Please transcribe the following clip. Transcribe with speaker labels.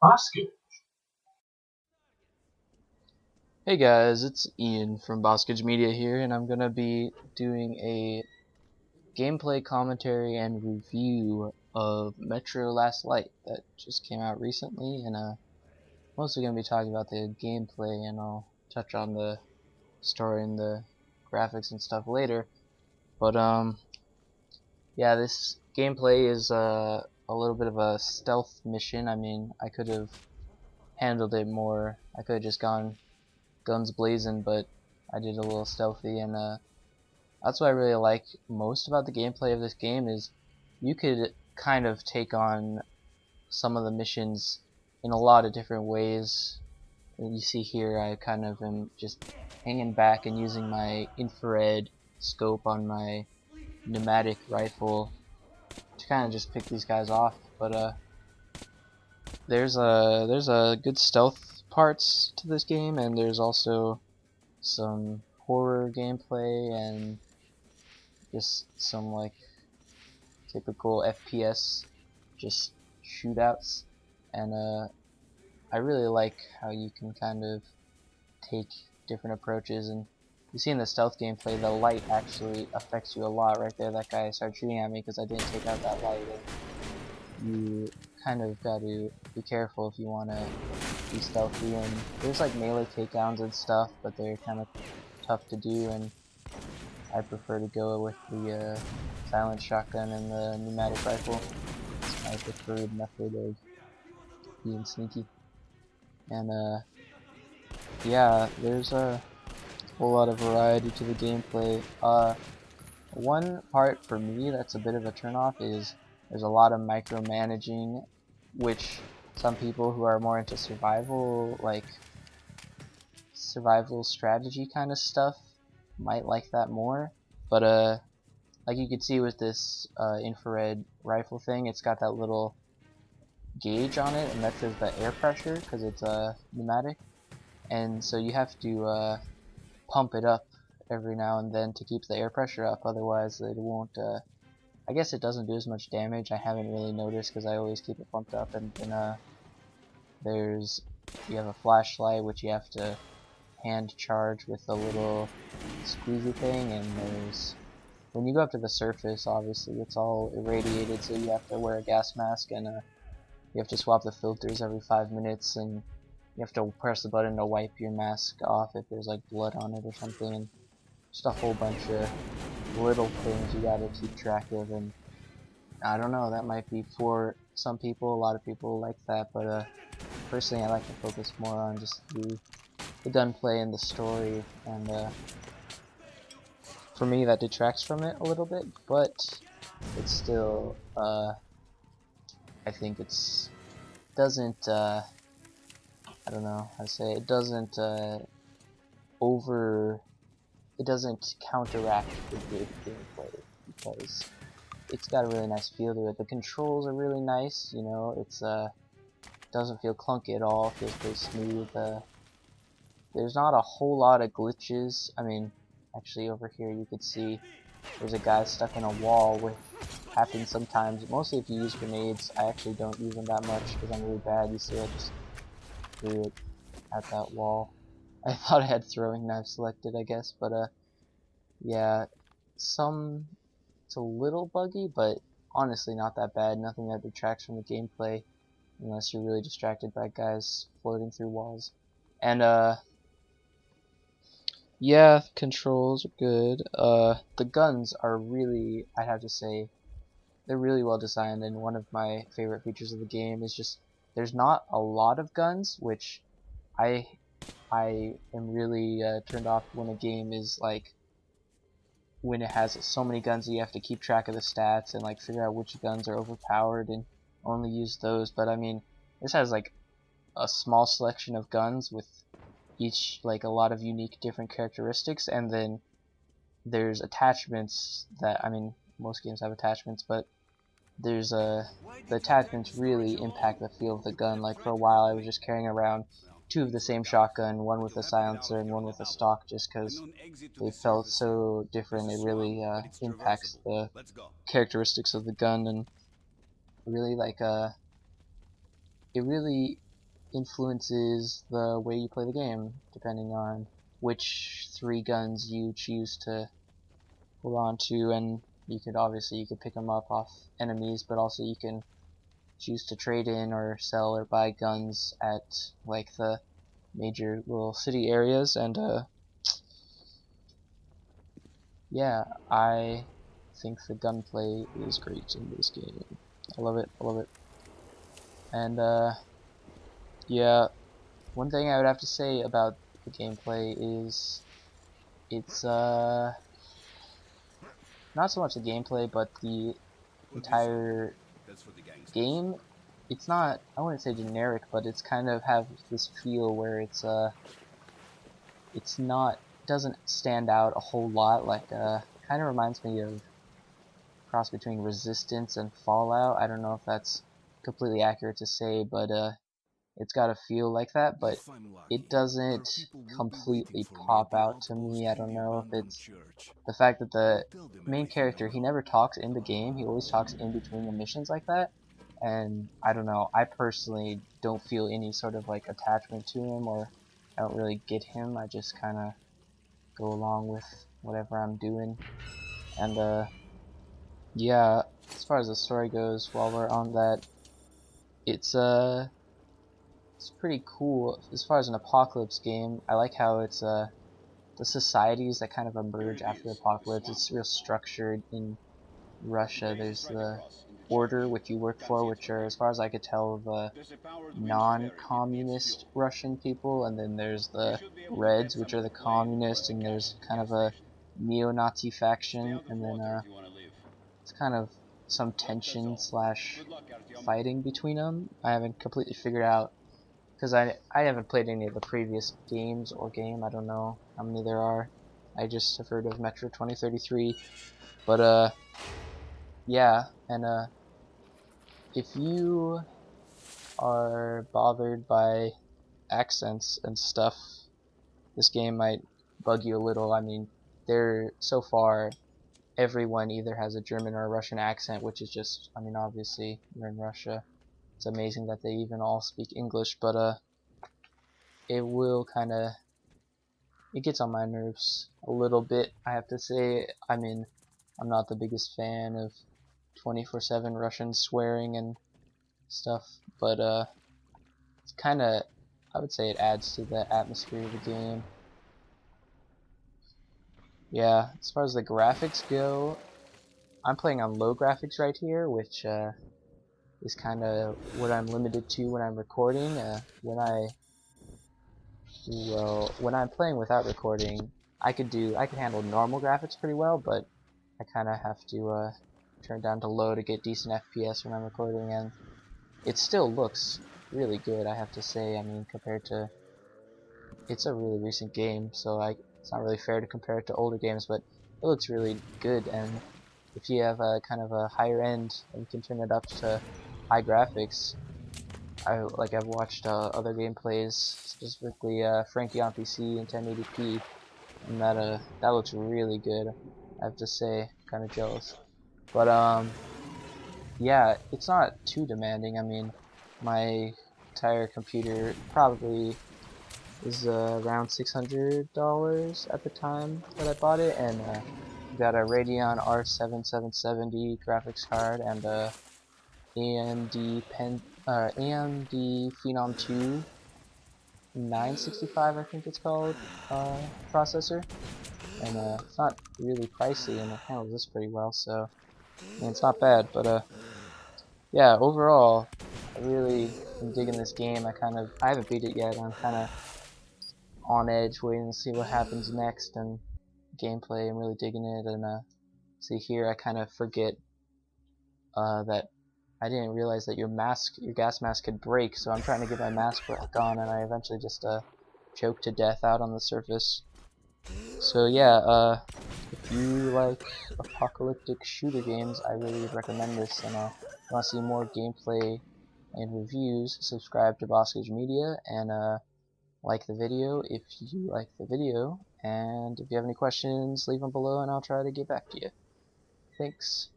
Speaker 1: Basket.
Speaker 2: Hey guys, it's Ian from Boskage Media here, and I'm gonna be doing a gameplay commentary and review of Metro Last Light that just came out recently, and mostly gonna be talking about the gameplay, and I'll touch on the story and the graphics and stuff later. But yeah, this gameplay is a little bit of a stealth mission. I mean, I could have handled it more. I could have just gone guns blazing, but I did a little stealthy, and that's what I really like most about the gameplay of this game is you could kind of take on some of the missions in a lot of different ways. And you see here I kind of am just hanging back and using my infrared scope on my pneumatic rifle to kind of just pick these guys off. But there's a good stealth parts to this game, and there's also some horror gameplay and just some like typical FPS just shootouts, and I really like how you can kind of take different approaches. And you see in the stealth gameplay the light actually affects you a lot. Right there, that guy started shooting at me because I didn't take out that light, and you kind of got to be careful if you want to be stealthy. And there's like melee takedowns and stuff, but they're kind of tough to do, and I prefer to go with the silent shotgun and the pneumatic rifle. It's my preferred method of being sneaky. And yeah, there's a whole lot of variety to the gameplay. One part for me that's a bit of a turnoff is there's a lot of micromanaging, which some people who are more into survival, like survival strategy kind of stuff, might like that more. But like you could see with this infrared rifle thing, it's got that little gauge on it, and that says the air pressure because it's pneumatic, and so you have to pump it up every now and then to keep the air pressure up, otherwise it won't I guess it doesn't do as much damage. I haven't really noticed because I always keep it pumped up. And then there's you have a flashlight which you have to hand charge with a little squeezy thing, and there's when you go up to the surface, obviously it's all irradiated, so you have to wear a gas mask, and you have to swap the filters every 5 minutes, and you have to press the button to wipe your mask off if there's like blood on it or something, and just a whole bunch of little things you gotta keep track of. And I don't know, that might be for some people, a lot of people like that, but personally I like to focus more on just the gunplay and the story, and for me that detracts from it a little bit, but it's still I think it's doesn't I don't know how to say it, doesn't over it doesn't counteract the good gameplay, because it's got a really nice feel to it. The controls are really nice, you know, it's doesn't feel clunky at all, feels pretty smooth. There's not a whole lot of glitches. I mean, actually over here you could see there's a guy stuck in a wall, which happens sometimes, mostly if you use grenades. I actually don't use them that much because I'm really bad. You see I just threw it at that wall. I thought I had throwing knife selected, I guess, but yeah, it's a little buggy, but honestly not that bad. Nothing that detracts from the gameplay unless you're really distracted by guys floating through walls. And yeah, controls are good. The guns are really, I have to say, they're really well designed, and one of my favorite features of the game is just there's not a lot of guns, which I I am really turned off when a game is like when it has so many guns that you have to keep track of the stats and like figure out which guns are overpowered and only use those. But I mean, this has like a small selection of guns with each like a lot of unique different characteristics, and then there's attachments that, I mean, most games have attachments, but there's the attachments really impact the feel of the gun. Like for a while I was just carrying around two of the same shotgun, one with a silencer and one with a stock, just because they felt so different. It really impacts the characteristics of the gun, and really like it really influences the way you play the game, depending on which 3 guns you choose to hold on to. And you could pick them up off enemies, but also you can choose to trade in or sell or buy guns at like the major little city areas. And yeah, I think the gunplay is great in this game. I love it, I love it. And yeah, one thing I would have to say about the gameplay is it's not so much the gameplay, but the entire game. It's not, I wouldn't say generic, but it's kind of have this feel where it's not, doesn't stand out a whole lot. Like kind of reminds me of cross between Resistance and Fallout. I don't know if that's completely accurate to say, but it's got a feel like that, but it doesn't completely pop out to me. I don't know if it's the fact that the main character, he never talks in the game, he always talks in between the missions like that, and I don't know, I personally don't feel any sort of like attachment to him, or I don't really get him. I just kind of go along with whatever I'm doing. And yeah, as far as the story goes, while we're on that, it's pretty cool. As far as an apocalypse game, I like how it's the societies that kind of emerge after the apocalypse. It's real structured. In Russia, there's the Order, which you work for, which are, as far as I could tell, the non-communist Russian people, and then there's the Reds, which are the communists, and there's kind of a neo-Nazi faction, and then it's kind of some tension slash fighting between them. I haven't completely figured out, because I haven't played any of the previous games or game. I don't know how many there are. I just have heard of Metro 2033. But yeah, and if you are bothered by accents and stuff, this game might bug you a little. I mean, so far everyone either has a German or a Russian accent, which is just, I mean, obviously you're in Russia. It's amazing that they even all speak English, but it will kind of, it gets on my nerves a little bit, I have to say. I mean, I'm not the biggest fan of 24/7 Russian swearing and stuff, but it's kind of, I would say it adds to the atmosphere of the game. Yeah, as far as the graphics go, I'm playing on low graphics right here, which is kind of what I'm limited to when I'm recording. When I'm playing without recording, I could handle normal graphics pretty well, but I kind of have to turn down to low to get decent FPS when I'm recording, and it still looks really good, I have to say. I mean, compared to, it's a really recent game, so it's not really fair to compare it to older games, but it looks really good. And if you have a kind of a higher end and you can turn it up to high graphics, I've watched other gameplays, specifically Frankie on PC in 1080p, and that looks really good, I have to say. Kind of jealous, but yeah, it's not too demanding. I mean, my entire computer probably is around $600 at the time that I bought it, and got a Radeon R7 graphics card and a AMD Phenom 2 965, I think it's called, processor, and it's not really pricey, and it handles this pretty well, so I mean, it's not bad. But yeah, overall, I really am digging this game. I haven't beat it yet. I'm kind of on edge, waiting to see what happens next, and gameplay, I'm really digging it. And see here, I kind of forget that I didn't realize that your gas mask could break, so I'm trying to get my mask back on, and I eventually just choke to death out on the surface. So yeah, if you like apocalyptic shooter games, I really would recommend this. And if you want to see more gameplay and reviews, subscribe to Boskage Media, and like the video if you like the video. And if you have any questions, leave them below and I'll try to get back to you. Thanks.